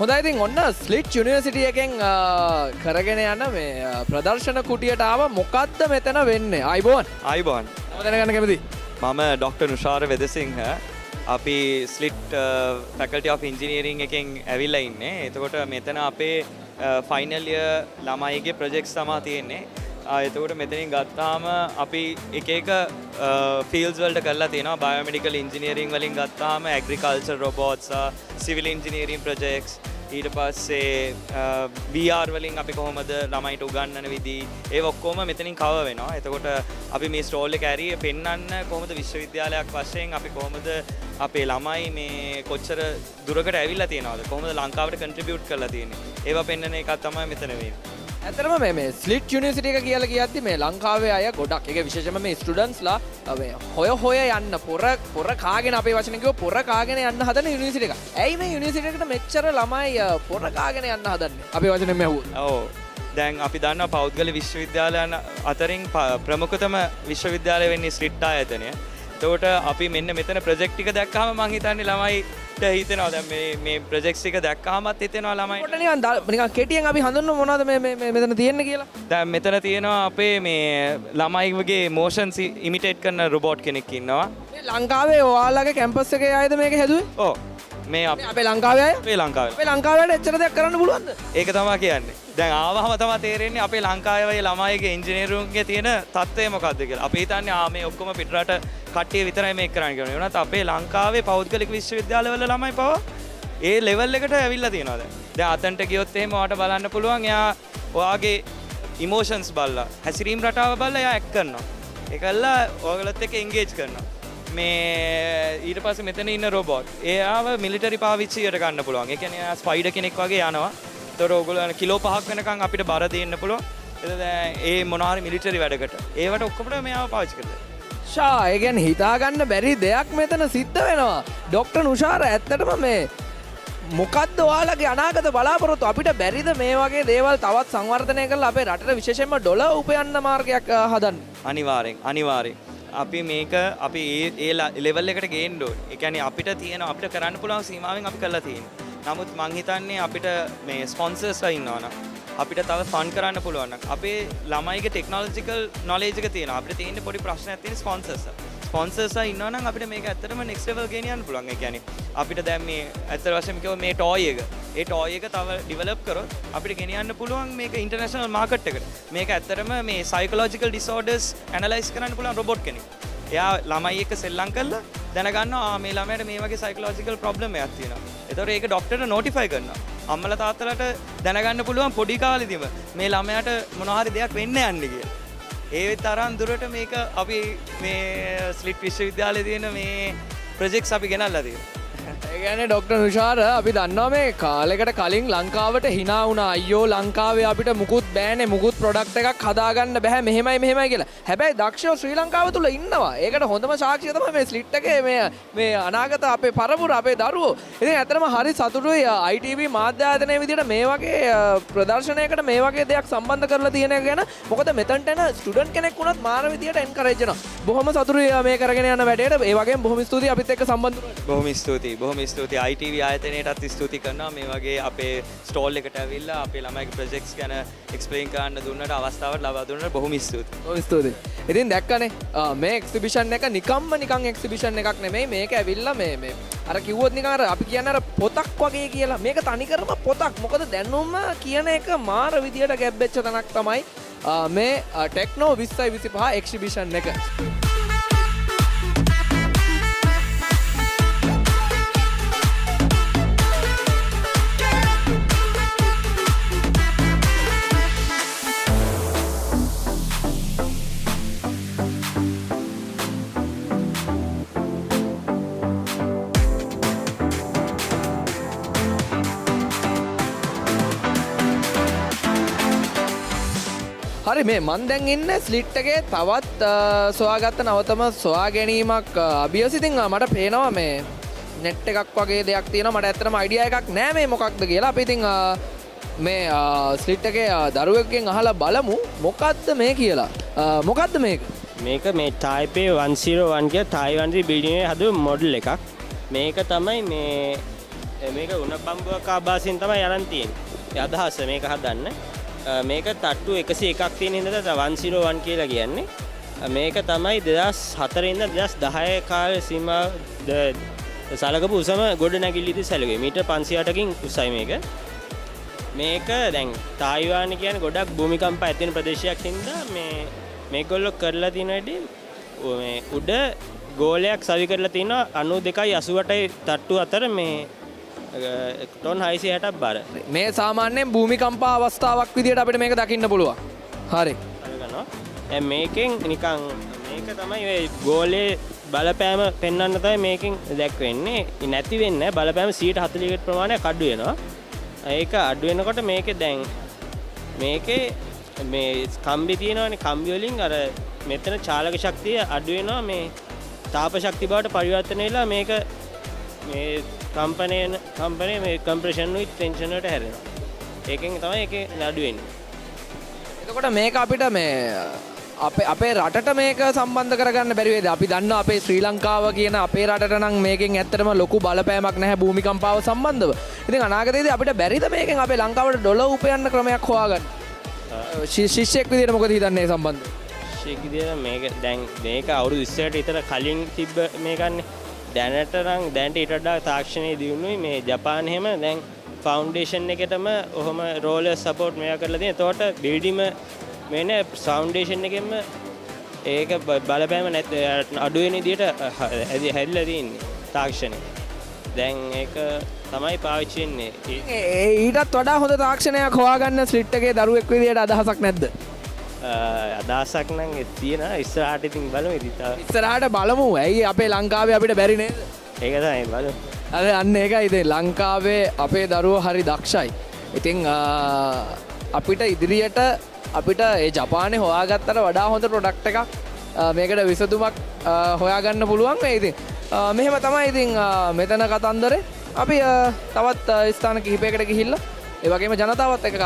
හොඳයි ඉතින් ඔන්න ස්ලිට් යුනිවර්සිටි එකෙන් කරගෙන යන මේ ප්‍රදර්ශන කුටියට ආව මොකද්ද මෙතන වෙන්නේ? ආයිබෝන්. ආයිබෝන්. මම දැනගන්න කැමතියි. මම ඩොක්ටර් නුෂාර වෙදසිංහ. අපි ස්ලිට් ෆැකල්ටි ඔෆ් ඉන්ජිනියරින් එකෙන් ඇවිල්ලා ඉන්නේ. එතකොට මෙතන අපේ ෆයිනල් ඉයර් ළමයිගේ ප්‍රොජෙක්ට්ස් තමයි තියෙන්නේ. එතකොට මෙතනින් ගත්තාම අපි එක එක ෆීල්ඩ්ස් වලට කරලා තියෙනවා. බයෝමෙඩිකල් ඉන්ජිනියරින් වලින් ගත්තාම ඇග්‍රිකල්චර් රොබෝට්ස්, සිවිල් ඉන්ජිනියරින් ප්‍රොජෙක්ට්ස්, ඊට පස්සේ VR වලින් අපි කොහොමද ළමයිට උගන්වන විදි ඒ ඔක්කොම මෙතනින් කවර් වෙනවා. එතකොට අපි මේ ස්ටෝල් එක ඇරියේ පෙන්වන්න කොහොමද විශ්වවිද්‍යාලයක් වශයෙන් අපි කොහොමද අපේ ළමයි මේ කොච්චර දුරකට ඇවිල්ලා තියෙනවද, කොහොමද ලංකාවට කන්ට්‍රිබියුට් කරලා තියෙන්නේ, ඒවා පෙන්වන එකක් තමයි මෙතන වෙන්නේ. ඇතරම මේ ස්ලිට් යුනිවර්සිටි එක කියලා කියද්දි මේ ලංකාවේ අය ගොඩක් ඒක විශේෂයෙන්ම මේ ස්ටුඩන්ට්ස්ලා හොය යන්න පොර කාගෙන අපේ වචන කිව්ව පොර කාගෙන යන්න හදන යුනිවර්සිටි එක. ඇයි මේ යුනිවර්සිටි එකට මෙච්චර ළමයි පොර කාගෙන යන්න හදන්නේ? අපේ වචනෙන් මැහුවොත්. ඔව්. දැන් අපි දන්නවා පෞද්ගලික විශ්වවිද්‍යාලයන් අතරින් ප්‍රමුඛතම විශ්වවිද්‍යාලය වෙන්නේ ස්ලිට් ආයතනය. එතකොට අපි මෙන්න මෙතන ප්‍රොජෙක්ට් ටික දැක්කම මං හිතන්නේ ළමයිට හිතෙනවා දැන් මේ ප්‍රොජෙක්ට්ස් ටික දැක්කමත් හිතෙනවා ළමයිට. කොට නිකන් කෙටියෙන් අපි හඳුන්වමු මොනවද මේ මෙතන තියෙන්නේ කියලා. දැන් මෙතන තියෙනවා අපේ මේ ළමයිගේ මෝෂන්ස් ඉමිටේට් කරන රොබෝට් කෙනෙක් ඉන්නවා. මේ ලංකාවේ ඔයාලගේ කැම්පස් එකේ අයද මේක හැදුවේ? ඔව්. මේ අපේ ලංකාවේ අය? අපේ ලංකාවේ. අපේ ලංකාවේ එච්චර දෙයක් කරන්න පුළුවන්ද? ඒක තමයි කියන්නේ. දැන් ආවහම තමයි තේරෙන්නේ අපේ ලංකාවේ ළමයිගේ ඉංජිනේරුන්ගේ තියෙන තත්ත්වය මොකක්ද කියලා. අපි හිතන්නේ මේ ඔක්කොම පිටරට කට්ටිය විතරයි මේක කරන්න කියලා. ඒ වුණත් අපේ ලංකාවේ පෞද්ගලික විශ්වවිද්‍යාලවල ළමයි පවා ඒ ලෙවල් එකට ඇවිල්ලා තියෙනවා දැන්. දැන් අතන්ට ගියොත් එහෙම ඔයාට බලන්න පුළුවන් එයා ඔයාගේ ඉමෝෂන්ස් බලලා, හැසිරීම් රටාව බලලා එයා ඇක්ට් කරනවා. ඒකල්ලා ඔයගලත් එක්ක එන්ගේජ් කරනවා. මේ ඊට පස්සේ මෙතන ඉන්න රොබෝට් එයාව මිලිටරි පාවිච්චියට ගන්න පුළුවන්. ඒ කියන්නේ එයා ස්පයිඩර් කෙනෙක් වගේ යනවා. ඒතකොට ඕගොල්ලෝ කිලෝ 5ක් වෙනකන් අපිට බර දෙන්න පුළුවන්. ඒ මොනවා හරි මිලිටරි වැඩකට. ඒවට ඔක්කොම මෙයාව පාවිච්චි කරලා. ඒ කියන්නේ හිතා ගන්න බැරි දෙයක් මෙතන සිද්ධ වෙනවා. ඩොක්ටර් නුෂාර ඇත්තටම මේ මොකද්ද ඔයාලගේ අනාගත බලාපොරොත්තු? අපිට බැරිද මේ වගේ දේවල් තවත් සංවර්ධනය කරලා අපේ රටට විශේෂයෙන්ම ඩොලර් උපයන්න මාර්ගයක් හදන්න? අනිවාර්යෙන්. අපි මේක අපි ඒ ලෙවල් එකට ගේන්න ඕනේ. ඒ කියන්නේ අපිට කරන්න පුළුවන් සීමාවෙන් අපි කරලා තියෙනවා. නමුත් මං හිතන්නේ අපිට මේ ස්පොන්සර්ස්ලා ඉන්නවනම් අපිට තව ෆන් කරන්න පුළුවන් නම් අපේ ළමයිගේ ටෙක්නොලොජිකල් නොලෙජ් එක තියෙනවා. අපිට තියෙන පොඩි ප්‍රශ්නයක් තියෙන ස්පොන්සර්ස්ලා ඉන්නවනම් අපිට මේක ඇත්තටම නෙක්ස්ට් ලෙවල් ගෙනියන්න පුළුවන්. ඒ කියන්නේ අපිට දැන් මේ ඇත්ත වශයෙන්ම කිව්ව මේ ටොයි එක තව ඩිවෙලොප් කරොත් අපිට ගෙනියන්න පුළුවන් මේක ඉන්ටර්නැෂනල් මාකට් එකට. මේක ඇත්තටම මේ සයිකොලොජිකල් ඩිසෝඩර්ස් ඇනලයිස් කරන්න පුළුවන් රොබෝට් කෙනෙක්. එයා ළමයි එක්ක සෙල්ලම් කරලා දැනගන්නවා මේ ළමයාට මේ වගේ සයිකොලොජිකල් ප්‍රොබ්ලම් එකක් තියෙනවා. ඒතකොට ඒක ડોක්ටර්ට නොටිෆයි කරනවා. අම්මලා තාත්තලාට දැනගන්න පුළුවන් පොඩි කාලෙදිම මේ ළමයාට මොනවා හරි දෙයක් වෙන්න යන්නේ කියලා. ඒ තරම් දුරට මේක අපි මේ ස්ලිට් විශ්වවිද්‍යාලයේ තියෙන මේ ප්‍රොජෙක්ට්ස් අපි ගෙනල්ලා තියෙනවා. ඒ කියන්නේ ඩොක්ටර් නුෂාර අපි දන්නවා මේ කාලෙකට කලින් ලංකාවට hina වුණා. අයියෝ ලංකාවේ අපිට මුකුත් බෑනේ, මුකුත් ප්‍රොඩක්ට් එකක් හදාගන්න බෑ මෙහෙමයි කියලා. හැබැයි දක්ෂව ශ්‍රී ලංකාව තුල ඉන්නවා. ඒකට හොඳම සාක්ෂිය තමයි මේ ස්ලිට් එකේ මේ අනාගත අපේ පරපුර අපේ දරුවෝ. ඉතින් ඇත්තටම හරි සතුටුයි ITV මාධ්‍ය ආයතනයේ විදිහට මේ වගේ ප්‍රදර්ශනයකට මේ වගේ දෙයක් සම්බන්ධ කරලා තියෙන එක ගැන. මොකද මෙතනට එන ස්ටුඩන්ට් කෙනෙක් වුණත් මාන විදිහට එන්කරේජ් කරනවා. බොහොම සතුටුයි මේ කරගෙන යන වැඩේට. ඒ වගේම බොහොම ස්තුතියි අපිත් එක්ක සම්බන්ධ වුණාට. බොහොම ස්තුතියි ITV ආයතනයටත් ස්තුති කරනවා මේ වගේ අපේ ස්ටෝල් එකට ඇවිල්ලා අපේ ළමයිගේ ප්‍රොජෙක්ට්ස් ගැන එක්ස්ප්ලেইন කරන්න දුන්නට අවස්ථාවක් ලබා දුන්නට බොහොම ස්තුතියි. බොහොම ස්තුතියි. ඉතින් දැක්කනේ මේ එක්සිබිෂන් එක නිකන් එක්සිබිෂන් එකක් නෙමෙයි. මේක ඇවිල්ලා මේ අර කිව්වොත් නිකන් අර අපි කියන්නේ අර පොතක් වගේ කියලා. මේක තනිකරම පොතක්. මොකද දැනුම කියන එක මාර විදියට ගැබ් වෙච්ච තැනක් තමයි මේ ටෙක්නෝ 2025 එක්සිබිෂන් එක. හරි මේ මන් දැන් ඉන්නේ ස්ලිට් එකේ තවත් සොයාගත්ත නවතම සොයා ගැනීමක් අභියස. ඉතින් මට පේනවා මේ නෙට් එකක් වගේ දෙයක් තියෙනවා. මට ඇත්තටම අයිඩියා එකක් නෑ මේ මොකක්ද කියලා. අපි ඉතින් මේ ස්ලිට් එකේ දරුවෙක්ගෙන් අහලා බලමු මොකක්ද මේ කියලා. මොකක්ද මේක? මේක මේ ටයිපේ 101 කිය තායිවාන්ගේ බිල්ඩින් එකේ හදුව මොඩල් එකක්. මේක තමයි මේ මේක උණ බම්බුවක් ආබාසින් තමයි අරන් තියෙන්නේ. ඒ අදහස මේක හදන්න. මේක තට්ටු 101ක් තියෙන හින්දා 101 කියලා කියන්නේ. මේක තමයි 2004 ඉඳන් 2010 කාලේ සීමා සලකපු උසම ගොඩනැගිල්ලදී සැලකුවේ. මීටර් 508කින් උසයි මේක. මේක දැන් තායිවාන කියන්නේ ගොඩක් භූමිකම්ප ඇති වෙන ප්‍රදේශයක් හින්දා මේගොල්ලෝ කරලා තියෙන වැඩි මේ උඩ ගෝලයක් සවි කරලා තිනවා 92යි 88යි තට්ටු අතර මේ ටොන් 660ක් බර. මේ සාමාන්‍යයෙන් භූමිකම්පා අවස්ථාවක් විදිහට අපිට මේක දකින්න පුළුවන්. හරි. අරගනවා. දැන් මේකෙන් නිකන් මේක තමයි ඔය ගෝලයේ බලපෑම පෙන්වන්න තමයි මේකෙන් දැක්වෙන්නේ. නැති වෙන්නේ බලපෑම 140කට ප්‍රමාණයක් අඩු වෙනවා. ඒක අඩු වෙනකොට මේකේ දැන් මේකේ මේ කම්බි තියෙනවානේ කම්බි වලින් අර මෙතන චාලක ශක්තිය අඩු වෙනවා මේ තාප ශක්තිය බවට පරිවර්තනය වෙලා මේක මේ කම්පනයේ මේ කම්ප්‍රෙෂන් උයි ටෙන්ෂන් වලට හැරෙනවා. ඒකෙන් තමයි ඒකේ අඩු වෙන්නේ. එතකොට මේක අපිට මේ අපේ රටට මේක සම්බන්ධ කරගන්න බැරි වේද? අපි දන්නවා අපේ ශ්‍රී ලංකාව කියන අපේ රටට නම් මේකෙන් ඇත්තටම ලොකු බලපෑමක් නැහැ භූමිකම්පාව සම්බන්ධව. ඉතින් අනාගතයේදී අපිට බැරිද මේකෙන් අපේ ලංකාවට ඩොලර් උපයන්න ක්‍රමයක් හොයාගන්න? ශිෂ්‍යෙක් විදිහට මොකද හිතන්නේ සම්බන්ධව? ශිෂ්‍යෙක් විදිහට මේක දැන් මේක අවුරුදු 20කට විතර කලින් තිබ්බ මේකන්නේ. දැනට නම් දැනට ඊට වඩා තාක්ෂණයේ දියුණුවයි මේ ජපාන හැම දැන් ෆවුන්ඩේෂන් එකටම ඔහොම රෝලර් සපෝට් මේවා කරලා තියෙන. එතකොට බිල්ඩිම මේන ෆවුන්ඩේෂන් එකෙන්ම ඒක බලපෑම අඩු වෙන විදිහට හැදිලා තියෙන්නේ තාක්ෂණය. දැන් ඒක තමයි පාවිච්චි වෙන්නේ. ඊටත් වඩා හොඳ තාක්ෂණයක් හොයාගන්න ස්ලිට් එකේ දරුවෙක් විදිහට අදහසක් නැද්ද? අදහසක් නම් තියෙනවා. ඉස්සරහට ඉතින් බලමු ඉතින්. ඉස්සරහට බලමු. ඇයි අපේ ලංකාවේ අපිට බැරි නේද? ඒක තමයි බලමු. අන්න ඒකයි ඉතින් ලංකාවේ අපේ දරුවෝ හරි දක්ෂයි. ඉතින් අපිට ඉදිරියට අපිට ඒ ජපානයේ හොයාගත්තට වඩා හොඳ ප්‍රොඩක්ට් එකක් මේකට විසඳුමක් හොයාගන්න පුළුවන් වෙයි. ඉතින් මෙහෙම තමයි ඉතින් මෙතන කතන්දරේ. අපි තවත් ස්ථාන කිහිපයකට ගිහිල්ලා ඒ වගේම ජනතාවත් එක්ක